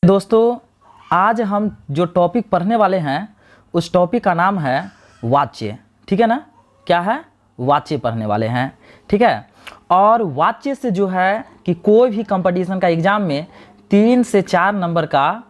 दोस्तों, आज हम जो टॉपिक पढ़ने वाले हैं उस टॉपिक का नाम है वाच्य। ठीक है ना, क्या है? वाच्य पढ़ने वाले हैं। ठीक है, और वाच्य से जो है कि कोई भी कंपटीशन का एग्ज़ाम में 3 से 4 नंबर का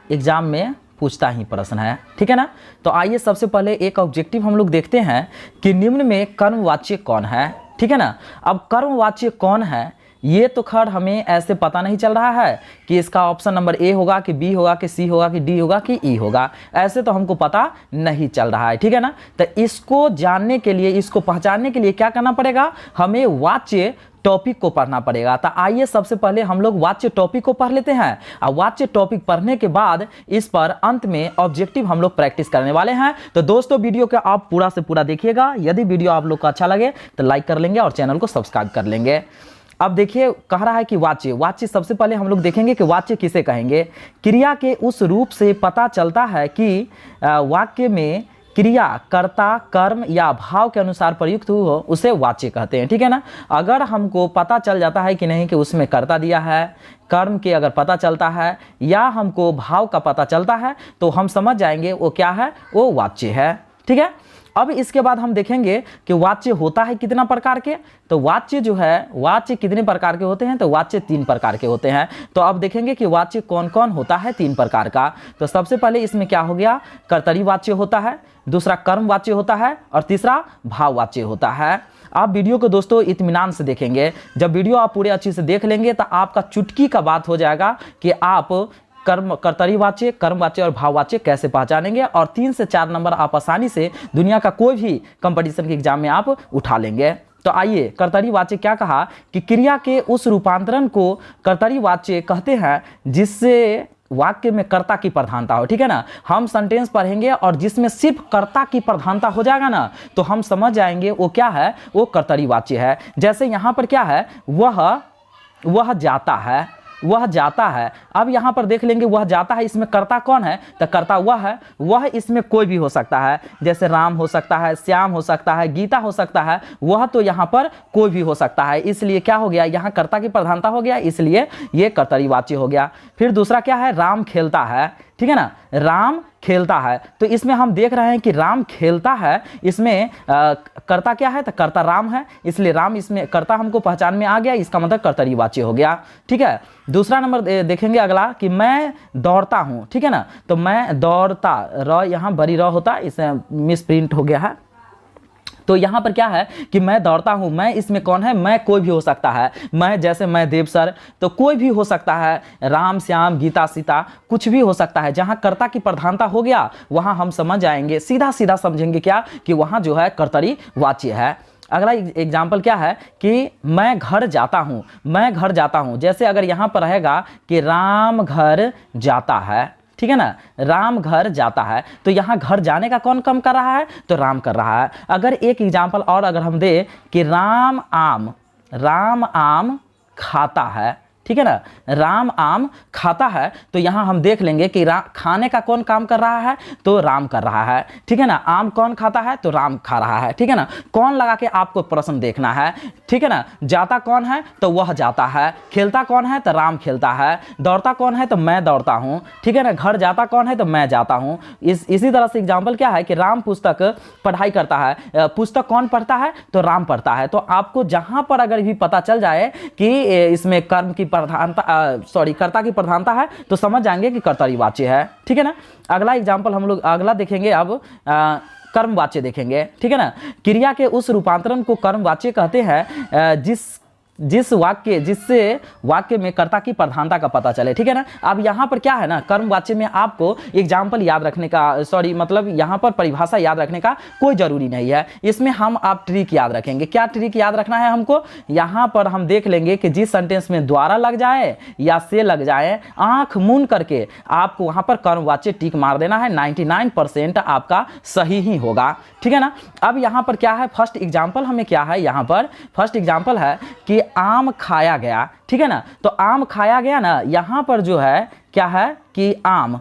एग्ज़ाम में पूछता ही प्रश्न है। ठीक है ना, तो आइए सबसे पहले एक ऑब्जेक्टिव हम लोग देखते हैं कि निम्न में कर्मवाच्य कौन है। ठीक है ना, अब कर्मवाच्य कौन है ये तो खैर हमें ऐसे पता नहीं चल रहा है कि इसका ऑप्शन नंबर ए होगा कि बी होगा कि सी होगा कि डी होगा कि ई होगा, ऐसे तो हमको पता नहीं चल रहा है। ठीक है ना, तो इसको जानने के लिए, इसको पहचानने के लिए क्या करना पड़ेगा, हमें वाच्य टॉपिक को पढ़ना पड़ेगा। तो आइए सबसे पहले हम लोग वाच्य टॉपिक को पढ़ लेते हैं और वाच्य टॉपिक पढ़ने के बाद इस पर अंत में ऑब्जेक्टिव हम लोग प्रैक्टिस करने वाले हैं। तो दोस्तों, वीडियो को आप पूरा से पूरा देखिएगा। यदि वीडियो आप लोग को अच्छा लगे तो लाइक कर लेंगे और चैनल को सब्सक्राइब कर लेंगे। अब देखिए, कह रहा है कि वाच्य सबसे पहले हम लोग देखेंगे कि वाच्य किसे कहेंगे। क्रिया के उस रूप से पता चलता है कि वाक्य में क्रिया कर्ता कर्म या भाव के अनुसार प्रयुक्त हो, उसे वाच्य कहते हैं। ठीक है ना, अगर हमको पता चल जाता है कि नहीं कि उसमें कर्ता दिया है, कर्म के अगर पता चलता है या हमको भाव का पता चलता है तो हम समझ जाएंगे वो क्या है, वो वाच्य है। ठीक है, अब इसके बाद हम देखेंगे कि वाच्य होता है कितना प्रकार के। तो वाच्य जो है, वाच्य कितने प्रकार के होते हैं, तो वाच्य 3 प्रकार के होते हैं। तो अब देखेंगे कि वाच्य कौन कौन होता है 3 प्रकार का। तो सबसे पहले इसमें क्या हो गया, कर्तरी वाच्य होता है, दूसरा कर्म वाच्य होता है और तीसरा भाव वाच्य होता है। आप वीडियो को दोस्तों इत्मीनान से देखेंगे। जब वीडियो आप पूरे अच्छे से देख लेंगे तो आपका चुटकी का बात हो जाएगा कि आप कर्तरी वाच्य, कर्म वाच्य और भाव वाच्य कैसे पहचानेंगे, और 3 से 4 नंबर आप आसानी से दुनिया का कोई भी कंपटीशन के एग्जाम में आप उठा लेंगे। तो आइए, कर्तरी वाच्य क्या कहा कि क्रिया के उस रूपांतरण को कर्तरी वाच्य कहते हैं जिससे वाक्य में कर्ता की प्रधानता हो। ठीक है ना, हम सेंटेंस पढ़ेंगे और जिसमें सिर्फ कर्ता की प्रधानता हो जाएगा ना, तो हम समझ जाएंगे वो क्या है, वो कर्तरी वाच्य है। जैसे यहाँ पर क्या है, वह जाता है, वह जाता है। अब यहाँ पर देख लेंगे वह जाता है, इसमें कर्ता कौन है, तो कर्ता वह है। वह इसमें कोई भी हो सकता है, जैसे राम हो सकता है, श्याम हो सकता है, गीता हो सकता है। वह तो यहाँ पर कोई भी हो सकता है, इसलिए क्या हो गया, यहाँ कर्ता की प्रधानता हो गया, इसलिए ये कर्तरी वाच्य हो गया। फिर दूसरा क्या है, राम खेलता है। ठीक है ना, राम खेलता है, तो इसमें हम देख रहे हैं कि राम खेलता है, इसमें कर्ता क्या है, तो कर्ता राम है, इसलिए राम इसमें कर्ता हमको पहचान में आ गया, इसका मतलब कर्तरी वाच्य हो गया। ठीक है, दूसरा नंबर देखेंगे अगला कि मैं दौड़ता हूँ। ठीक है ना, तो मैं दौड़ता, र यहाँ बड़ी र होता, इसे मिस प्रिंट हो गया है। तो यहाँ पर क्या है कि मैं दौड़ता हूँ, मैं इसमें कौन है, मैं कोई भी हो सकता है। मैं जैसे मैं देव सर, तो कोई भी हो सकता है, राम श्याम गीता सीता कुछ भी हो सकता है। जहाँ कर्ता की प्रधानता हो गया वहाँ हम समझ जाएंगे, सीधा सीधा समझेंगे क्या, कि वहाँ जो है कर्तरी वाच्य है। अगला एग्जाम्पल क्या है कि मैं घर जाता हूँ, मैं घर जाता हूँ। जैसे अगर यहाँ पर रहेगा कि राम घर जाता है, ठीक है ना, राम घर जाता है, तो यहाँ घर जाने का कौन काम कर रहा है, तो राम कर रहा है। अगर एक एग्जाम्पल और अगर हम दे कि राम आम खाता है, ठीक है ना, राम आम खाता है, तो यहाँ हम देख लेंगे कि खाने का कौन काम कर रहा है, तो राम कर रहा है। ठीक है ना, आम कौन खाता है, तो राम खा रहा है। ठीक है ना, कौन लगा के आपको प्रश्न देखना है। ठीक है ना, जाता कौन है, तो वह जाता है। खेलता कौन है, तो राम खेलता है। दौड़ता कौन है, तो मैं दौड़ता हूँ। ठीक है ना, घर जाता कौन है, तो मैं जाता हूँ। इसी तरह से एग्जाम्पल क्या है कि राम पुस्तक पढ़ाई करता है, पुस्तक कौन पढ़ता है, तो राम पढ़ता है। तो आपको जहाँ पर अगर भी पता चल जाए कि इसमें कर्म की प्रधानता, कर्ता की प्रधानता है, तो समझ जाएंगे कि कर्तरी वाच्य है। ठीक है ना, अगला एग्जाम्पल हम लोग अगला देखेंगे। अब कर्म वाच्य देखेंगे। ठीक है ना, क्रिया के उस रूपांतरण को कर्म वाच्य कहते हैं जिससे वाक्य में कर्ता की प्रधानता का पता चले। ठीक है ना, अब यहाँ पर क्या है ना, कर्म वाच्य में आपको एग्जाम्पल याद रखने का, मतलब यहाँ पर परिभाषा याद रखने का कोई जरूरी नहीं है। इसमें हम आप ट्रिक याद रखेंगे। क्या ट्रिक याद रखना है हमको, यहाँ पर हम देख लेंगे कि जिस सेंटेंस में द्वारा लग जाए या से लग जाए, आंख मूंद करके आपको वहाँ पर कर्म वाच्य टिक मार देना है। 99% आपका सही ही होगा। ठीक है ना, अब यहाँ पर क्या है, फर्स्ट एग्जाम्पल हमें क्या है, यहाँ पर फर्स्ट एग्जाम्पल है कि आम खाया गया। ठीक है ना, तो आम खाया गया ना, यहाँ पर जो है क्या है कि आम,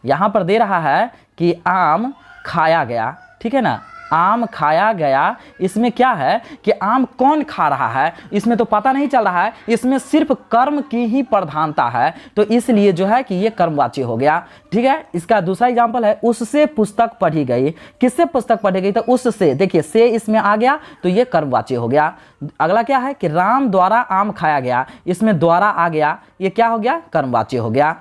यहाँ पर दे रहा है कि आम खाया गया। ठीक है ना, आम खाया गया, इसमें क्या है कि आम कौन खा रहा है इसमें तो पता नहीं चल रहा है, इसमें सिर्फ कर्म की ही प्रधानता है, तो इसलिए जो है कि ये कर्मवाच्य हो गया। ठीक है, इसका दूसरा एग्जांपल है उससे पुस्तक पढ़ी गई। किससे पुस्तक पढ़ी गई, तो उससे, देखिए से इसमें आ गया तो ये कर्मवाच्य हो गया। अगला क्या है कि राम द्वारा आम खाया गया, इसमें द्वारा आ गया, ये क्या हो गया, कर्मवाच्य हो गया।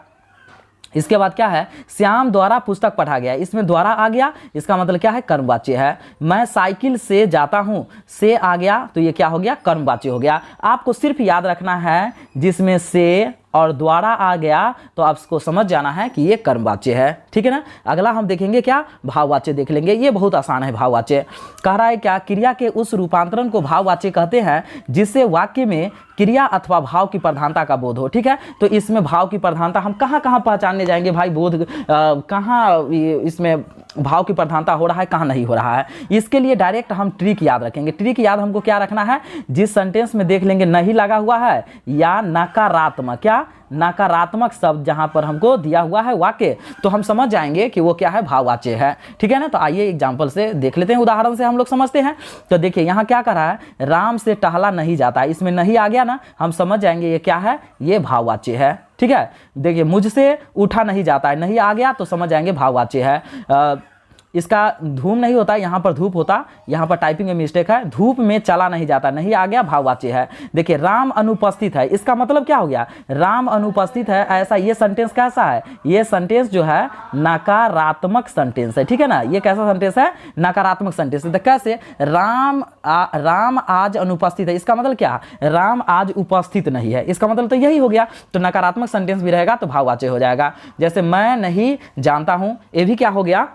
इसके बाद क्या है, श्याम द्वारा पुस्तक पढ़ा गया, इसमें द्वारा आ गया, इसका मतलब क्या है, कर्मवाच्य है। मैं साइकिल से जाता हूं, से आ गया तो ये क्या हो गया, कर्मवाच्य हो गया। आपको सिर्फ याद रखना है जिसमें से और द्वारा आ गया तो आपको समझ जाना है कि ये कर्मवाच्य है। ठीक है ना। अगला हम देखेंगे क्या, भाववाच्य देख लेंगे। ये बहुत आसान है। भाववाच्य कह रहा है क्या, क्रिया के उस रूपांतरण को भाववाच्य कहते हैं जिससे वाक्य में क्रिया अथवा भाव की प्रधानता का बोध हो। ठीक है, तो इसमें भाव की प्रधानता हम कहाँ कहाँ पहचानने जाएंगे भाई, बोध कहाँ इसमें भाव की प्रधानता हो रहा है, कहाँ नहीं हो रहा है। इसके लिए डायरेक्ट हम ट्रिक याद रखेंगे। ट्रिक याद हमको क्या रखना है, जिस सेंटेंस में देख लेंगे नहीं लगा हुआ है या नकारात्मक, क्या नकारात्मक शब्द जहां पर हमको दिया हुआ है वाक्य, तो हम समझ जाएंगे कि वो क्या है, भाववाच्य है। ठीक है ना। तो आइए एग्जांपल से देख लेते हैं, उदाहरण से हम लोग समझते हैं। तो देखिए यहाँ क्या कर रहा है, राम से टहला नहीं जाता, इसमें नहीं आ गया ना, हम समझ जाएंगे ये क्या है, ये भाववाच्य है। ठीक है, देखिए मुझसे उठा नहीं जाता है, नहीं आ गया तो समझ जाएंगे भाववाच्य है। इसका धूम नहीं होता, यहाँ पर धूप होता, यहाँ पर टाइपिंग में मिस्टेक है। धूप में चला नहीं जाता, नहीं आ गया, भाववाच्य है। देखिए राम अनुपस्थित है, इसका मतलब क्या हो गया, राम अनुपस्थित है। ऐसा ये सेंटेंस कैसा है, ये सेंटेंस जो है नकारात्मक सेंटेंस है। ठीक है ना, ये कैसा सेंटेंस है, नकारात्मक सेंटेंस है। तो कैसे, राम आज अनुपस्थित है, इसका मतलब क्या, राम आज उपस्थित नहीं है, इसका मतलब तो यही हो गया। तो नकारात्मक सेंटेंस भी रहेगा तो भाववाच्य हो जाएगा। जैसे मैं नहीं जानता हूं, ये भी क्या हो गया,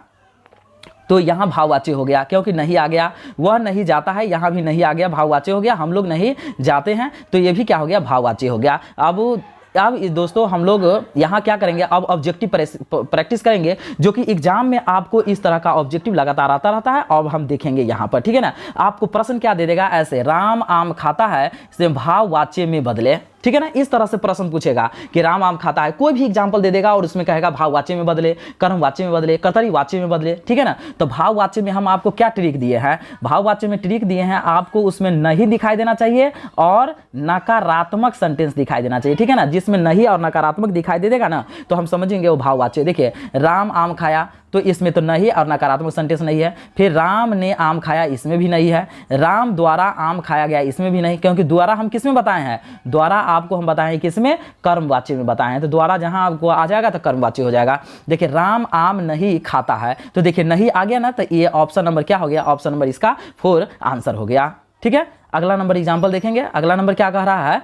तो यहाँ भाववाच्य हो गया, क्योंकि नहीं आ गया। वह नहीं जाता है, यहाँ भी नहीं आ गया, भाववाच्य हो गया। हम लोग नहीं जाते हैं, तो ये भी क्या हो गया, भाववाच्य हो गया। अब दोस्तों हम लोग यहाँ क्या करेंगे, अब ऑब्जेक्टिव प्रैक्टिस करेंगे, जो कि एग्जाम में आपको इस तरह का ऑब्जेक्टिव लगातार आता रहता है। अब हम देखेंगे यहाँ पर, ठीक है ना। आपको प्रश्न क्या दे देगा, ऐसे राम आम खाता है, इसे भाववाच्य में बदले। ठीक है ना, इस तरह से प्रश्न पूछेगा कि राम आम खाता है, कोई भी एग्जाम्पल दे देगा और उसमें कहेगा भाववाच्य में बदले, कर्मवाच्य में बदले, कर्तरीवाच्य में बदले। ठीक है ना। तो भाववाच्य में हम आपको क्या ट्रिक दिए हैं, भाववाच्य में ट्रिक दिए हैं आपको, उसमें नहीं दिखाई देना चाहिए और नकारात्मक सेंटेंस दिखाई देना चाहिए। ठीक है ना, जिसमें नहीं और नकारात्मक दिखाई दे देगा ना, तो हम समझेंगे वो भाववाच्य। देखिए राम आम खाया, तो इसमें तो नहीं और नकारात्मक सेंटेंस नहीं है। फिर राम ने आम खाया, इसमें भी नहीं है। राम द्वारा आम खाया गया, इसमें भी नहीं, क्योंकि द्वारा हम किस में बताए हैं, द्वारा आपको हम बताएं किसमें, कर्मवाच्य में बताए हैं। तो द्वारा जहां आपको आ जाएगा तो कर्मवाच्य हो जाएगा। देखिए राम आम नहीं खाता है, तो देखिए नहीं आ गया ना, तो ये ऑप्शन नंबर क्या हो गया, ऑप्शन नंबर इसका 4 आंसर हो गया। ठीक है, अगला नंबर एग्जाम्पल देखेंगे। अगला नंबर क्या कह रहा है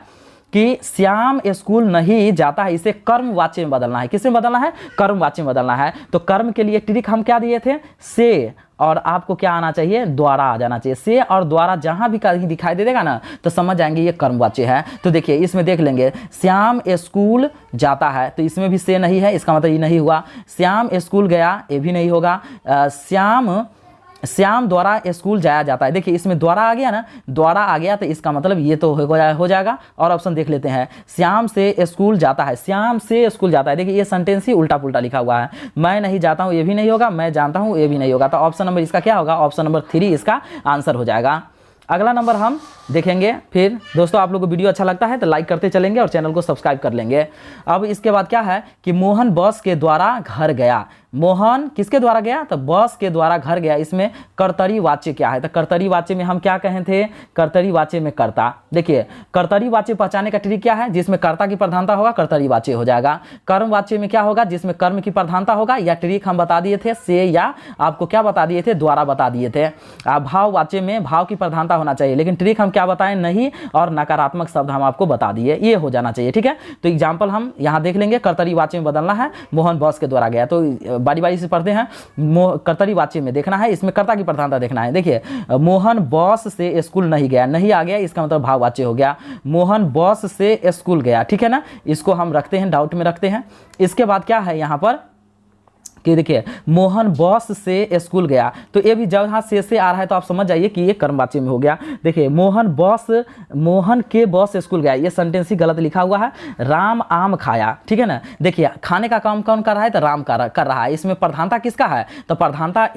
कि श्याम स्कूल नहीं जाता है, इसे कर्मवाच्य में बदलना है। किसमें बदलना है, कर्मवाच्य में बदलना है। तो कर्म के लिए ट्रिक हम क्या दिए थे, से, और आपको क्या आना चाहिए, द्वारा आ जाना चाहिए। से और द्वारा जहां भी कहीं दिखाई दे देगा ना, तो समझ जाएंगे ये कर्मवाच्य है। तो देखिए इसमें देख लेंगे, श्याम स्कूल जाता है, तो इसमें भी से नहीं है, इसका मतलब ये नहीं हुआ। श्याम स्कूल गया, ये भी नहीं होगा। श्याम द्वारा स्कूल जाया जाता है, देखिए इसमें द्वारा आ गया ना, द्वारा आ गया तो इसका मतलब ये तो हो जाएगा। और ऑप्शन देख लेते हैं, श्याम से स्कूल जाता है, श्याम से स्कूल जाता है। देखिए ये सेंटेंस ही उल्टा पुल्टा लिखा हुआ है। मैं नहीं जाता हूँ, ये भी नहीं होगा। मैं जानता हूँ, ये भी नहीं होगा। तो ऑप्शन नंबर इसका क्या होगा, ऑप्शन नंबर 3 इसका आंसर हो जाएगा। अगला नंबर हम देखेंगे। फिर दोस्तों आप लोग को वीडियो अच्छा लगता है तो लाइक करते चलेंगे और चैनल को सब्सक्राइब कर लेंगे। अब इसके बाद क्या है कि मोहन बस के द्वारा घर गया। मोहन किसके द्वारा गया, तो बस के द्वारा घर गया। इसमें कर्तरीवाच्य क्या है, तो कर्तरीवाच्य में हम क्या कहे थे, कर्तरीवाच्य में कर्ता। देखिए कर्तरीवाच्य पहचाने का ट्रिक क्या है, जिसमें कर्ता की प्रधानता होगा कर्तरीवाच्य हो जाएगा। कर्मवाच्य में क्या होगा, जिसमें कर्म की प्रधानता होगा, या ट्रिक हम बता दिए थे से, या आपको क्या बता दिए थे, द्वारा बता दिए थे। भाववाच्य में भाव की प्रधानता होना चाहिए, लेकिन ट्रिक हम क्या बताएं, नहीं और नकारात्मक शब्द हम आपको बता दिए, ये हो जाना चाहिए। ठीक है, तो एग्जाम्पल हम यहाँ देख लेंगे। कर्तरीवाच्य में बदलना है, मोहन बस के द्वारा गया, तो बारी बारी से पढ़ते हैं। कर्तरीवाच्य में देखना है, इसमें कर्ता की प्रधानता देखना है। देखिए मोहन बस से स्कूल नहीं गया, नहीं आ गया, इसका मतलब भाववाच्य हो गया। मोहन बस से स्कूल गया, ठीक है ना, इसको हम रखते हैं, डाउट में रखते हैं। इसके बाद क्या है यहाँ पर कि देखिए मोहन बस से स्कूल गया, तो ये भी जहाँ से आ रहा है तो आप समझ जाइए कि ये कर्मवाच्य में हो गया। देखिए मोहन के बस स्कूल गया, ये सेंटेंस ही गलत लिखा हुआ है। राम आम खाया, ठीक है ना। देखिए खाने का काम कौन कर रहा है, तो राम कर रहा है। इसमें प्रधानता किसका है, तो प्रधानता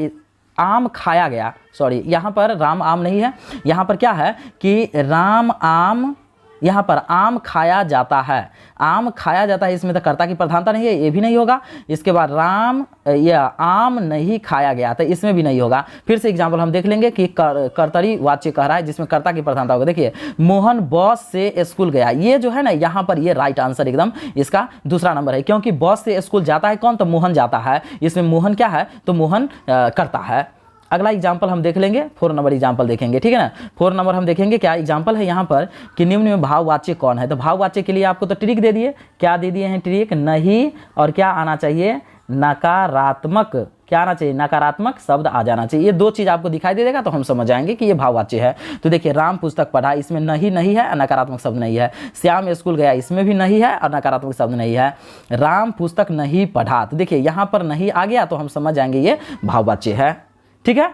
आम खाया गया, सॉरी यहाँ पर राम आम नहीं है, यहाँ पर क्या है कि राम आम, यहाँ पर आम खाया जाता है, आम खाया जाता है, इसमें तो कर्ता की प्रधानता नहीं है, ये भी नहीं होगा। इसके बाद राम या आम नहीं खाया गया, तो इसमें भी नहीं होगा। फिर से एग्जाम्पल हम देख लेंगे कि कर्तरी वाच्य कह रहा है जिसमें कर्ता की प्रधानता होगा। देखिए मोहन बस से स्कूल गया, ये जो है ना यहाँ पर ये राइट आंसर एकदम इसका दूसरा नंबर है, क्योंकि बस से स्कूल जाता है कौन, तो मोहन जाता है, इसमें मोहन क्या है, तो मोहन करता है। अगला एग्जाम्पल हम देख लेंगे, 4 नंबर एग्जाम्पल देखेंगे, ठीक है ना। 4 नंबर हम देखेंगे क्या एग्जाम्पल है यहाँ पर कि निम्न में भाववाच्य कौन है। तो भाववाच्य के लिए आपको तो ट्रिक दे दिए, क्या दे दिए हैं ट्रिक, नहीं और क्या आना चाहिए, नकारात्मक, क्या आना चाहिए, नकारात्मक शब्द आ जाना चाहिए। ये 2 चीज़ आपको दिखाई दे देगा तो हम समझ जाएंगे कि ये भाववाच्य है। तो देखिए राम पुस्तक पढ़ा, इसमें नहीं है, नकारात्मक शब्द नहीं है। श्याम स्कूल गया, इसमें भी नहीं है और नकारात्मक शब्द नहीं है। राम पुस्तक नहीं पढ़ा, तो देखिए यहाँ पर नहीं आ गया तो हम समझ जाएंगे ये भाववाच्य है, ठीक है।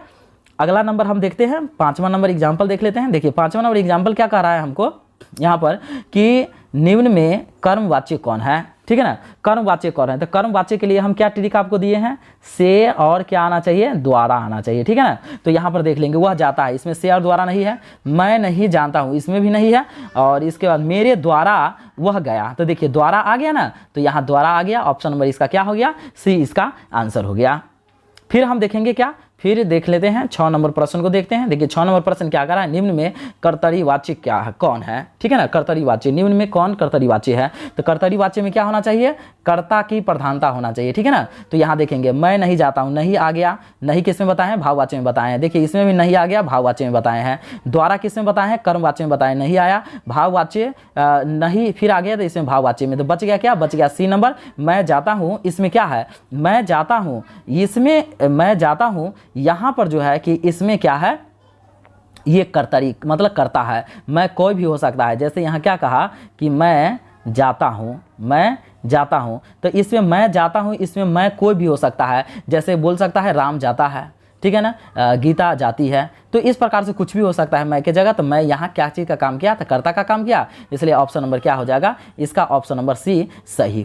अगला नंबर हम देखते हैं, 5वां नंबर एग्जाम्पल देख लेते हैं। देखिए 5वां नंबर एग्जाम्पल क्या कह रहा है हमको यहाँ पर कि निम्न में कर्मवाच्य कौन है, ठीक है ना। कर्मवाच्य कौन है, तो कर्मवाच्य के लिए हम क्या ट्रिक आपको दिए हैं, से और क्या आना चाहिए, द्वारा आना चाहिए, ठीक है ना। तो यहाँ पर देख लेंगे वह जाता है, इसमें से और द्वारा नहीं है। मैं नहीं जानता हूँ, इसमें भी नहीं है। और इसके बाद मेरे द्वारा वह गया, तो देखिए द्वारा आ गया ना, तो यहाँ द्वारा आ गया, ऑप्शन नंबर इसका क्या हो गया, सी इसका आंसर हो गया। फिर हम देखेंगे क्या, फिर देख लेते हैं 6 नंबर प्रश्न को देखते हैं। देखिए 6 नंबर प्रश्न क्या कर रहा है, निम्न में कर्तरी वाच्य क्या है, कौन है, ठीक है ना। कर्तरी वाच्य, निम्न में कौन कर्तरी वाच्य है, तो कर्तरी वाच्य में क्या होना चाहिए, कर्ता की प्रधानता होना चाहिए, ठीक है ना। तो यहाँ देखेंगे मैं नहीं जाता हूँ, नहीं आ गया, नहीं किस में बताए हैं, भाववाच्य में बताए हैं। देखिए इसमें भी नहीं आ गया, भाववाच्य में बताए हैं। द्वारा किस में बताए हैं, कर्मवाच्य में बताए, नहीं आया, भाववाच्य नहीं फिर आ गया तो इसमें भाववाच्य में, तो बच गया क्या, बच गया सी नंबर। मैं जाता हूँ, इसमें क्या है, मैं जाता हूँ, इसमें मैं जाता हूँ, यहाँ पर जो है कि इसमें क्या है, ये कर्तरी मतलब करता है, मैं कोई भी हो सकता है। जैसे यहाँ क्या कहा कि मैं जाता हूँ, मैं जाता हूँ, तो इसमें मैं जाता हूँ, इसमें मैं कोई भी हो सकता है। जैसे बोल सकता है राम जाता है, ठीक है ना, गीता जाती है, तो इस प्रकार से कुछ भी हो सकता है मैं के जगह। तो मैं यहाँ क्या चीज़ का काम किया, तो कर्ता का काम किया, इसलिए ऑप्शन नंबर क्या हो जाएगा, इसका ऑप्शन नंबर सी सही।